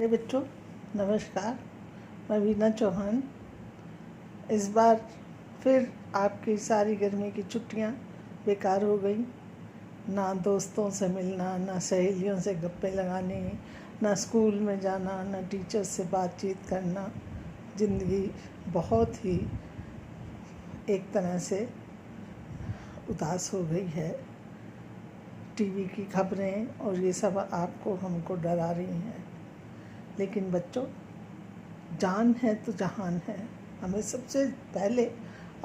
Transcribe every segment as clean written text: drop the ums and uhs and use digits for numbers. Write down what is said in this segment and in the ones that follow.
अरे बच्चों, नमस्कार। मैं वीना चौहान। इस बार फिर आपकी सारी गर्मी की छुट्टियां बेकार हो गई। ना दोस्तों से मिलना, ना सहेलियों से गप्पे लगाने, ना स्कूल में जाना, ना टीचर से बातचीत करना। ज़िंदगी बहुत ही एक तरह से उदास हो गई है। टीवी की खबरें और ये सब आपको हमको डरा रही हैं। लेकिन बच्चों, जान है तो जहान है। हमें सबसे पहले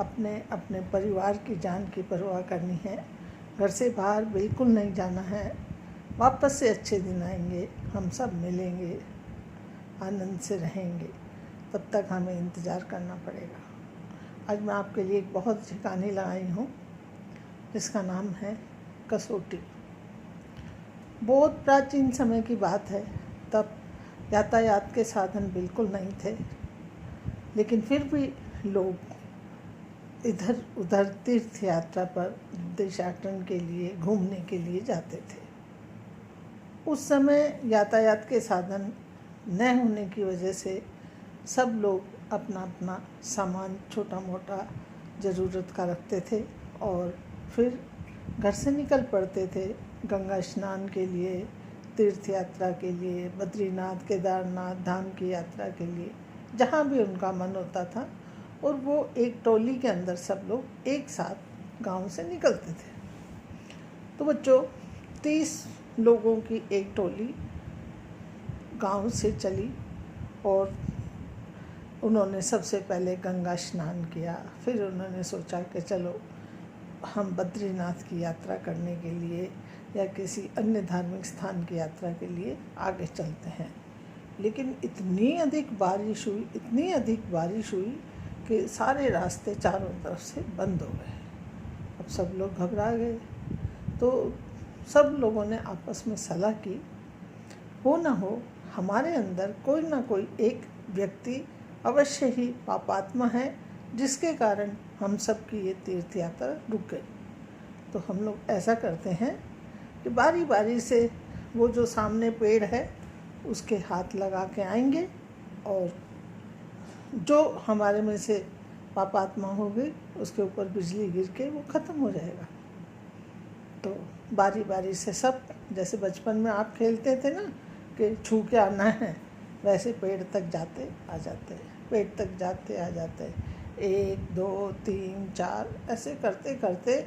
अपने अपने परिवार की जान की परवाह करनी है। घर से बाहर बिल्कुल नहीं जाना है। वापस से अच्छे दिन आएंगे, हम सब मिलेंगे, आनंद से रहेंगे। तब तक हमें इंतज़ार करना पड़ेगा। आज मैं आपके लिए एक बहुत अच्छी कहानी लाई हूँ जिसका नाम है कसौटी। बहुत प्राचीन समय की बात है। तब यातायात के साधन बिल्कुल नहीं थे, लेकिन फिर भी लोग इधर उधर तीर्थ यात्रा पर देशाटन के लिए, घूमने के लिए जाते थे। उस समय यातायात के साधन न होने की वजह से सब लोग अपना अपना सामान छोटा मोटा ज़रूरत का रखते थे और फिर घर से निकल पड़ते थे गंगा स्नान के लिए, तीर्थ यात्रा के लिए, बद्रीनाथ केदारनाथ धाम की यात्रा के लिए, जहाँ भी उनका मन होता था। और वो एक टोली के अंदर सब लोग एक साथ गांव से निकलते थे। तो बच्चों, 30 लोगों की एक टोली गांव से चली और उन्होंने सबसे पहले गंगा स्नान किया। फिर उन्होंने सोचा कि चलो हम बद्रीनाथ की यात्रा करने के लिए या किसी अन्य धार्मिक स्थान की यात्रा के लिए आगे चलते हैं। लेकिन इतनी अधिक बारिश हुई कि सारे रास्ते चारों तरफ से बंद हो गए। अब सब लोग घबरा गए। तो सब लोगों ने आपस में सलाह की, हो ना हो हमारे अंदर कोई ना कोई एक व्यक्ति अवश्य ही पापात्मा है जिसके कारण हम सब की ये तीर्थ यात्रा रुक गई। तो हम लोग ऐसा करते हैं कि बारी बारी से वो जो सामने पेड़ है उसके हाथ लगा के आएंगे और जो हमारे में से पापात्मा होगी उसके ऊपर बिजली गिर के वो ख़त्म हो जाएगा। तो बारी बारी से सब, जैसे बचपन में आप खेलते थे ना कि छू के आना है, वैसे पेड़ तक जाते आ जाते, पेड़ तक जाते आ जाते। 1 2 3 4 ऐसे करते करते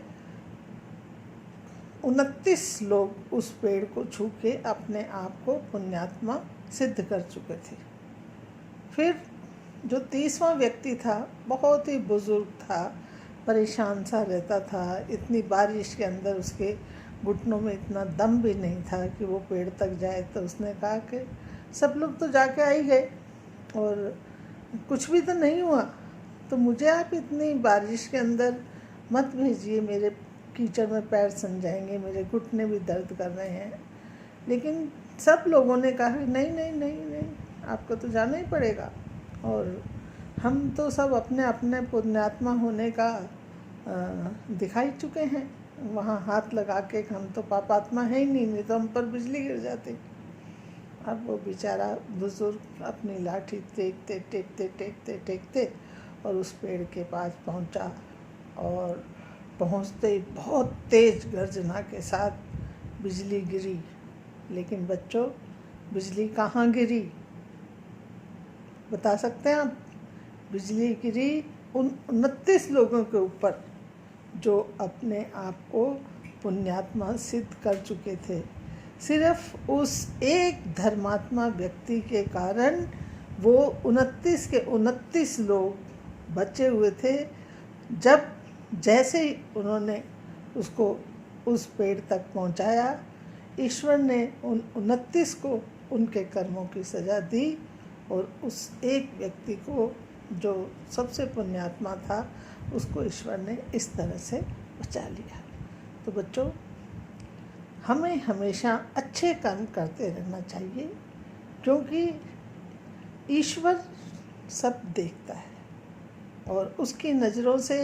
29 लोग उस पेड़ को छू के अपने आप को पुण्यात्मा सिद्ध कर चुके थे। फिर जो 30वां व्यक्ति था, बहुत ही बुजुर्ग था, परेशान सा रहता था। इतनी बारिश के अंदर उसके घुटनों में इतना दम भी नहीं था कि वो पेड़ तक जाए। तो उसने कहा कि सब लोग तो जाके आ ही गए और कुछ भी तो नहीं हुआ, तो मुझे आप इतनी बारिश के अंदर मत भेजिए, मेरे कीचड़ में पैर सन जाएंगे, मेरे घुटने भी दर्द कर रहे हैं। लेकिन सब लोगों ने कहा नहीं नहीं नहीं नहीं, आपको तो जाना ही पड़ेगा। और हम तो सब अपने अपने पुण्यात्मा होने का दिखाई चुके हैं। वहाँ हाथ लगा के हम तो पापात्मा है ही नहीं तो हम पर बिजली गिर जाती। अब वो बेचारा बुजुर्ग अपनी लाठी टेकते और उस पेड़ के पास पहुंचा और पहुंचते ही बहुत तेज गर्जना के साथ बिजली गिरी। लेकिन बच्चों, बिजली कहाँ गिरी बता सकते हैं आप? बिजली गिरी उन 29 लोगों के ऊपर जो अपने आप को पुण्यात्मा सिद्ध कर चुके थे। सिर्फ उस एक धर्मात्मा व्यक्ति के कारण वो 29 के 29 लोग बचे हुए थे। जब जैसे ही उन्होंने उसको उस पेड़ तक पहुंचाया, ईश्वर ने उन 29 को उनके कर्मों की सज़ा दी और उस एक व्यक्ति को जो सबसे पुण्यात्मा था उसको ईश्वर ने इस तरह से बचा लिया। तो बच्चों, हमें हमेशा अच्छे कर्म करते रहना चाहिए, क्योंकि ईश्वर सब देखता है और उसकी नज़रों से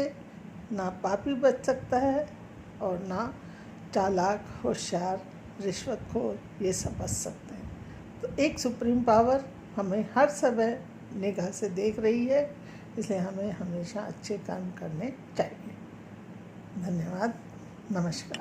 ना पापी बच सकता है और ना चालाक, होशियार, रिश्वतखोर ये सब बच सकते हैं। तो एक सुप्रीम पावर हमें हर समय निगाह से देख रही है, इसलिए हमें हमेशा अच्छे काम करने चाहिए। धन्यवाद, नमस्कार।